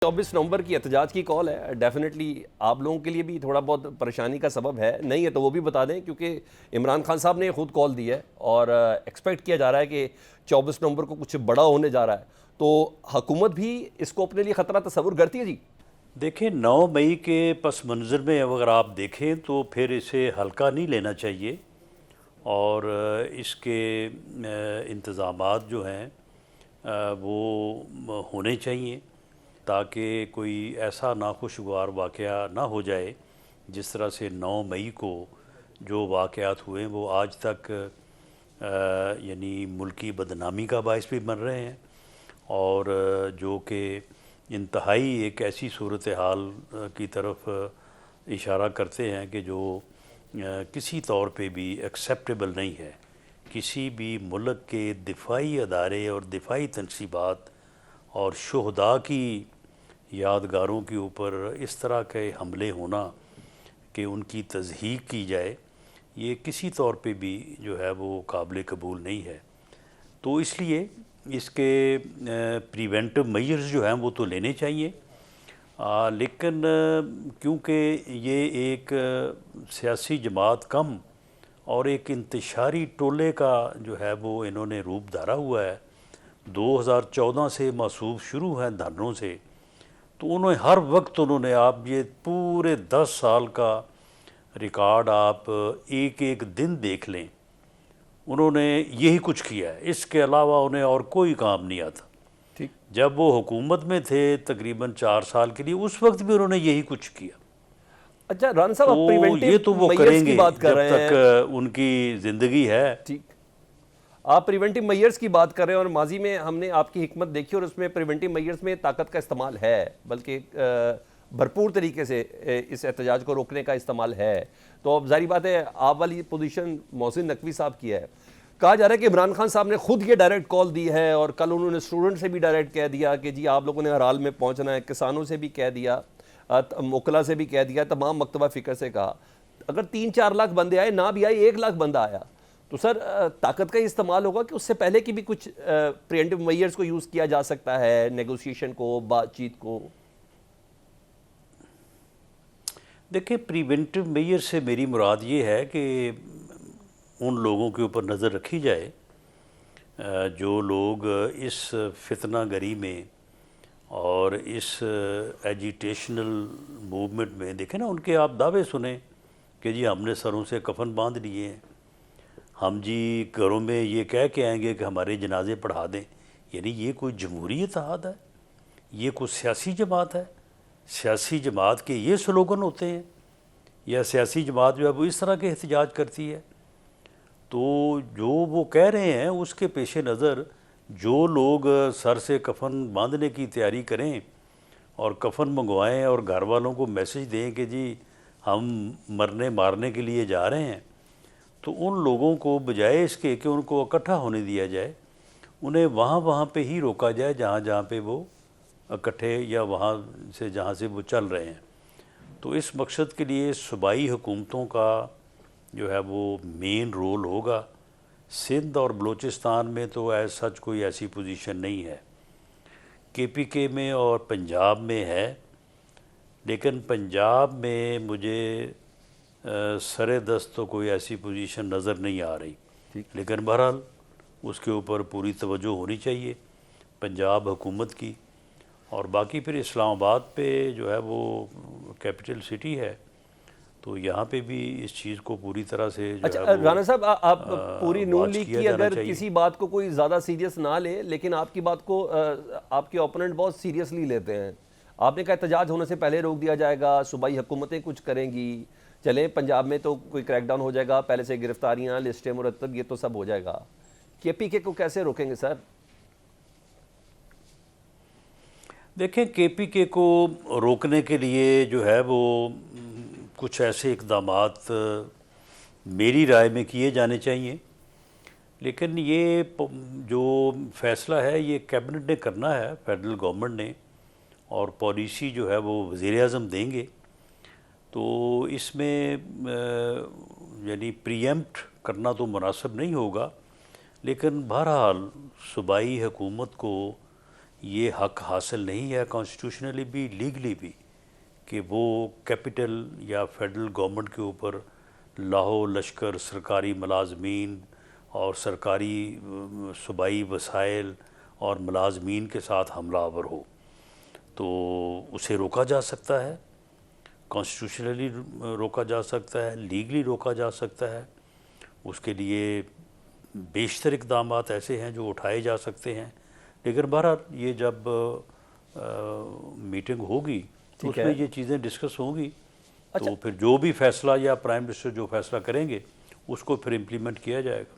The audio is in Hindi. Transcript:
24 नवंबर की एहतजाज की कॉल है। डेफिनेटली आप लोगों के लिए भी थोड़ा बहुत परेशानी का सबब है, नहीं है तो वो भी बता दें, क्योंकि इमरान खान साहब ने खुद कॉल दी है और एक्सपेक्ट किया जा रहा है कि 24 नवंबर को कुछ बड़ा होने जा रहा है। तो हुकूमत भी इसको अपने लिए ख़तरा तस्वुर करती है जी। देखिए, 9 मई के पस मंज़र में अगर आप देखें तो फिर इसे हल्का नहीं लेना चाहिए और इसके इंतज़ामात जो हैं वो होने चाहिए ताकि कोई ऐसा नाखुशगवार वाक़या ना हो जाए जिस तरह से 9 मई को जो वाक़यात हुए वो आज तक यानी मुल्की बदनामी का बायस भी बन रहे हैं और जो कि इंतहाई एक ऐसी सूरत हाल की तरफ इशारा करते हैं कि जो किसी तौर पे भी एक्सेप्टेबल नहीं है। किसी भी मुल्क के दिफाई अदारे और दिफाई तनसीबात और शुहदा की यादगारों के ऊपर इस तरह के हमले होना कि उनकी तज़हीक की जाए, ये किसी तौर पे भी जो है वो काबिल कबूल नहीं है। तो इसलिए इसके प्रिवेंटिव मेजर्स जो हैं वो तो लेने चाहिए, लेकिन क्योंकि ये एक सियासी जमात कम और एक इंतशारी टोले का जो है वो इन्होंने रूप धारा हुआ है। 2014 से मासूब शुरू हैं धरनों से, तो उन्होंने हर वक्त उन्होंने, आप ये पूरे 10 साल का रिकॉर्ड आप एक एक दिन देख लें, उन्होंने यही कुछ किया है। इसके अलावा उन्हें और कोई काम नहीं आता। ठीक। जब वो हुकूमत में थे तकरीबन 4 साल के लिए, उस वक्त भी उन्होंने यही कुछ किया। अच्छा राना साहब, आप तो ये प्रिवेंटिव तो वो मेजर्स की करेंगे बात कर जब रहे हैं। तक उनकी ज़िंदगी है। ठीक, आप प्रिवेंटिव मेजर्स की बात कर रहे हैं और माजी में हमने आपकी हिकमत देखी और उसमें प्रिवेंटिव मेजर्स में ताकत का इस्तेमाल है, बल्कि भरपूर तरीके से इस एहतजाज को रोकने का इस्तेमाल है। तो अब जारी बात है, आप वाली पोजीशन मोहसिन नकवी साहब की है। कहा जा रहा है कि इमरान खान साहब ने खुद ये डायरेक्ट कॉल दी है और कल उन्होंने स्टूडेंट से भी डायरेक्ट कह दिया कि जी आप लोगों ने हर हाल में पहुंचना है, किसानों से भी कह दिया, मोकला से भी कह दिया, तमाम मकतबा फ़िक्र से कहा। अगर 3-4 लाख बंदे आए, ना भी आए 1 लाख बंदा आया, तो सर ताकत का इस्तेमाल होगा कि उससे पहले की भी कुछ प्रिवेंटिव मेजर्स को यूज़ किया जा सकता है, नेगोशिएशन को, बातचीत को? देखिए, प्रिवेंटिव मेजर से मेरी मुराद ये है कि उन लोगों के ऊपर नज़र रखी जाए जो लोग इस फितना गरी में और इस एजिटेशनल मूवमेंट में, देखें ना, उनके आप दावे सुने कि जी हमने सरों से कफन बांध लिए हैं, हम जी घरों में ये कह के आएंगे कि हमारे जनाजे पढ़ा दें। यानी ये कोई जमहूरी इत्तेहाद है? ये कोई सियासी जमात है? सियासी जमात के ये स्लोगन होते हैं? या सियासी जमात जो है वो इस तरह के एहतजाज करती है? तो जो वो कह रहे हैं उसके पेश नज़र जो लोग सर से कफन बांधने की तैयारी करें और कफन मंगवाएं और घर वालों को मैसेज दें कि जी हम मरने मारने के लिए जा रहे हैं, तो उन लोगों को बजाय इसके कि उनको इकट्ठा होने दिया जाए, उन्हें वहाँ पे ही रोका जाए जहाँ पे वो इकट्ठे, या वहाँ से जहाँ से वो चल रहे हैं। तो इस मकसद के लिए सूबाई हुकूमतों का जो है वो मेन रोल होगा। सिंध और बलूचिस्तान में तो ऐसा सच कोई ऐसी पोजीशन नहीं है। KPK में और पंजाब में है, लेकिन पंजाब में मुझे सरे दस्त तो कोई ऐसी पोजीशन नज़र नहीं आ रही। लेकिन बहरहाल उसके ऊपर पूरी तवज्जो होनी चाहिए पंजाब हुकूमत की। और बाकी फिर इस्लामाबाद पे जो है वो कैपिटल सिटी है, तो यहाँ पे भी इस चीज़ को पूरी तरह से जो अच्छा है वो राना साहब, आप पूरी नून वाच लीग किया की जाना अगर चाहिए। किसी बात को कोई ज़्यादा सीरियस ना ले, लेकिन आपकी बात को आपके ओपोनेंट बहुत सीरियसली लेते हैं। आपने कहा एहतजाज होने से पहले रोक दिया जाएगा, सूबाई हुकूमतें कुछ करेंगी, चलें पंजाब में तो कोई क्रैकडाउन हो जाएगा, पहले से गिरफ्तारियाँ, लिस्टें मुरतब, ये तो सब हो जाएगा। KPK को कैसे रोकेंगे सर? देखें, KPK को रोकने के लिए जो है वो कुछ ऐसे इकदामात मेरी राय में किए जाने चाहिए, लेकिन ये जो फ़ैसला है ये कैबिनेट ने करना है, फेडरल गवर्नमेंट ने, और पॉलिसी जो है वो वज़ीर-ए-आज़म देंगे। तो इसमें यानी प्रीएम्प्ट करना तो मुनासिब नहीं होगा, लेकिन बहरहाल सूबाई हुकूमत को ये हक हासिल नहीं है कॉन्स्टिट्यूशनली भी, लीगली भी, कि वो कैपिटल या फेडरल गवर्नमेंट के ऊपर लाहो लश्कर, सरकारी मुलाजमीन और सरकारी सूबाई वसाइल और मुलाजमीन के साथ हमलावर हो। तो उसे रोका जा सकता है, कॉन्स्टिट्यूशनली रोका जा सकता है, लीगली रोका जा सकता है। उसके लिए बेशतर इक़दामात ऐसे हैं जो उठाए जा सकते हैं। लेकिन बहरहाल ये जब मीटिंग होगी तो ठीक उसमें है। ये चीज़ें डिस्कस होंगी। तो फिर जो भी फैसला या प्राइम मिनिस्टर जो फैसला करेंगे उसको फिर इम्प्लीमेंट किया जाएगा।